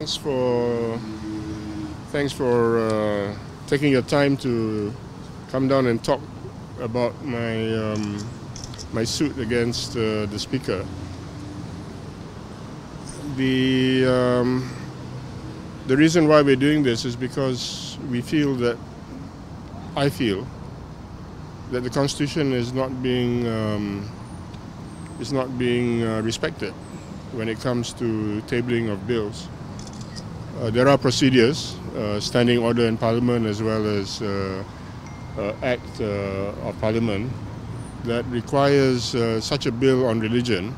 Thanks for taking your time to come down and talk about my suit against the Speaker. The reason why we're doing this is because I feel that the Constitution is not being respected when it comes to tabling of bills. There are procedures, standing order in Parliament as well as Act of Parliament, that requires such a bill on religion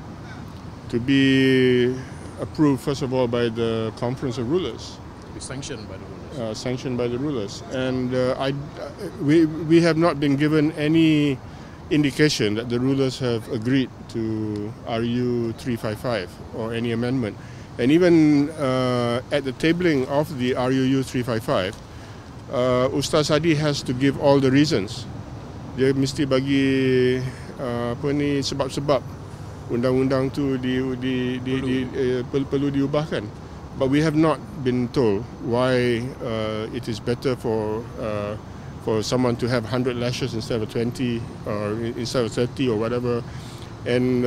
to be approved first of all by the Conference of Rulers. Be sanctioned by the rulers. Sanctioned by the rulers, and we have not been given any indication that the rulers have agreed to RUU355 or any amendment. And even at the tabling of the RUU355, Ustaz Hadi has to give all the reasons. Dia mesti bagi sebab-sebab undang-undang tu perlu diubahkan. But we have not been told why it is better for someone to have 100 lashes instead of 20 or instead of 30 or whatever, and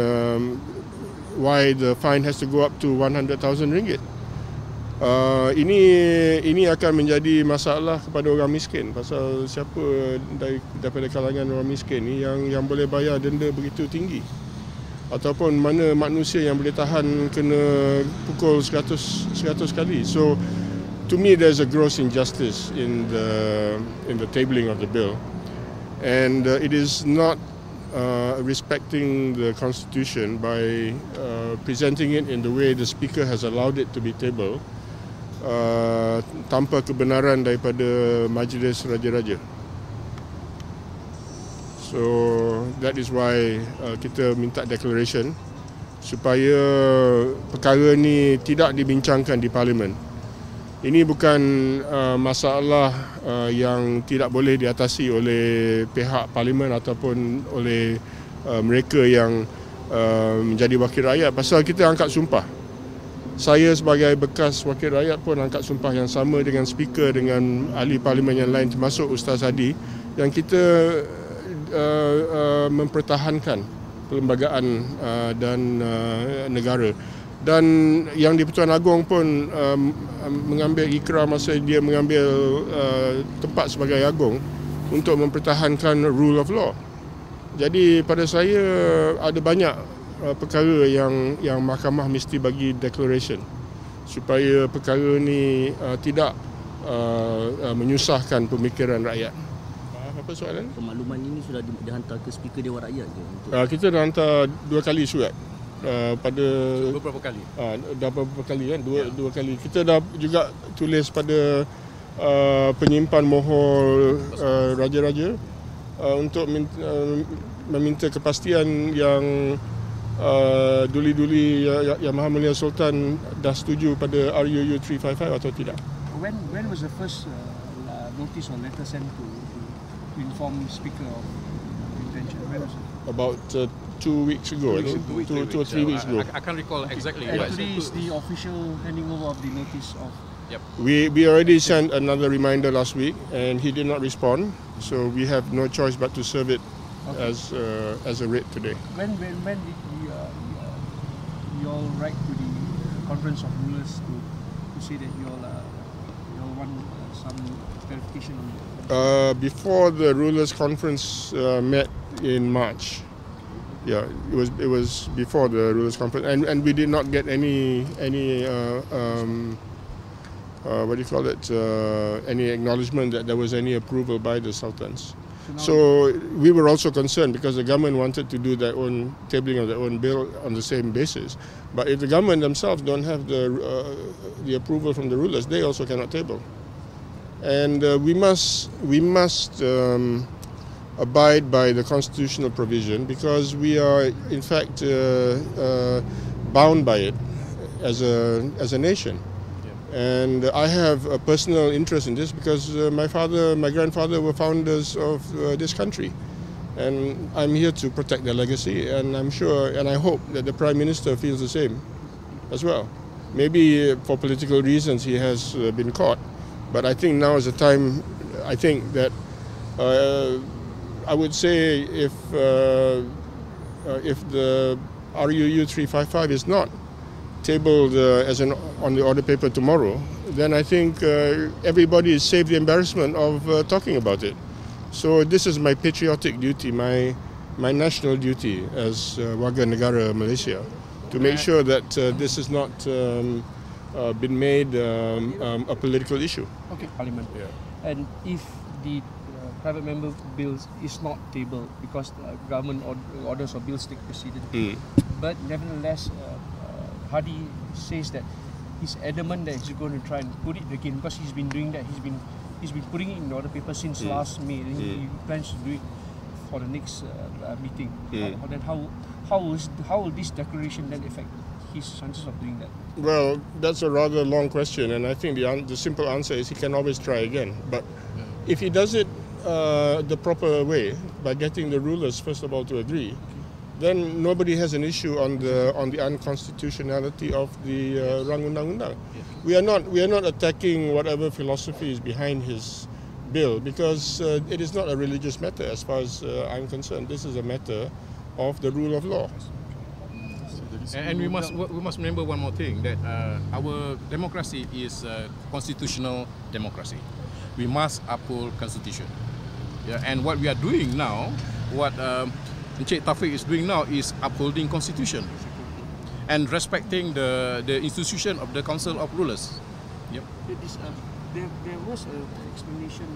why the fine has to go up to 100,000 ringgit. Ini akan menjadi masalah kepada orang miskin, pasal siapa daripada kalangan orang miskin ni yang boleh bayar denda begitu tinggi, ataupun mana manusia yang boleh tahan kena pukul 100 kali. So to me there's a gross injustice in the tabling of the bill, and it is not respecting the Constitution by presenting it in the way the Speaker has allowed it to be tabled, tanpa kebenaran daripada Majlis Raja-Raja. So that is why kita minta declaration supaya perkara ni tidak dibincangkan di Parlimen. Ini bukan masalah yang tidak boleh diatasi oleh pihak Parlimen ataupun oleh mereka yang menjadi wakil rakyat, pasal kita angkat sumpah. Saya sebagai bekas wakil rakyat pun angkat sumpah yang sama dengan Speaker, dengan ahli Parlimen yang lain termasuk Ustaz Hadi, yang kita mempertahankan perlembagaan dan negara. Dan yang di-Pertuan Agong pun mengambil ikrar masa dia mengambil tempat sebagai Agong untuk mempertahankan rule of law. Jadi pada saya ada banyak perkara yang mahkamah mesti bagi declaration supaya perkara ni tidak menyusahkan pemikiran rakyat. Apa soalan? Pemakluman ini sudah dihantar ke Speaker Dewan Rakyat ke? Kita dah hantar 2 kali surat. Pada beberapa kali. Dah beberapa kali kan, dua kali. Kita dah juga tulis pada penyimpan mohol raja-raja untuk meminta kepastian yang duli-duli yang Maha Mulia Sultan dah setuju pada RUU355 atau tidak. When was the first notice or letter sent to inform Speaker of intention? When was it? About 2 weeks ago, I think. 2 or 3 weeks ago. I can't recall exactly. And today is the official handing over of the notice of. Yep. We already sent another reminder last week, and he did not respond. So we have no choice but to serve it as a writ today. When did you all write to the Conference of Rulers to say that you all want some clarification on it? Before the Rulers Conference met in March. Yeah, it was before the Rulers Conference, and we did not get any what do you call it? Any acknowledgement that there was any approval by the Sultans. So we were also concerned because the government wanted to do their own tabling of their own bill on the same basis. But if the government themselves don't have the approval from the rulers, they also cannot table. And we must abide by the constitutional provision because we are in fact bound by it as a nation. And I have a personal interest in this because my grandfather were founders of this country, and I'm here to protect their legacy. And I'm sure, and I hope that the Prime Minister feels the same as well. Maybe for political reasons he has been caught, but I think now is the time. I think that I would say if the RUU355 is not tabled on the order paper tomorrow, then I think everybody is saved the embarrassment of talking about it. So this is my patriotic duty, my national duty as warga negara Malaysia, to make sure that this has not been made a political issue. Okay, Parliament. Yeah. And if the private member bills is not tabled because government orders or bills take precedence, but nevertheless, Hadi says that he's adamant that he's going to try and put it again because he's been doing that. He's been putting it in the order paper since last May. And he plans to do it for the next meeting. Then how will this declaration then affect his chances of doing that? Well, that's a rather long question, and I think the simple answer is he can always try again. But if he does it the proper way, by getting the rulers first of all to agree, then nobody has an issue on the unconstitutionality of the Rang Undang-Undang. We are not attacking whatever philosophy is behind his bill, because it is not a religious matter as far as I'm concerned. This is a matter of the rule of law. And we must remember one more thing, that our democracy is a constitutional democracy. We must uphold constitution. Yeah, and what we are doing now, what Encik Tawfik is doing now, is upholding constitution and respecting the institution of the Council of Rulers. Yep. There was an explanation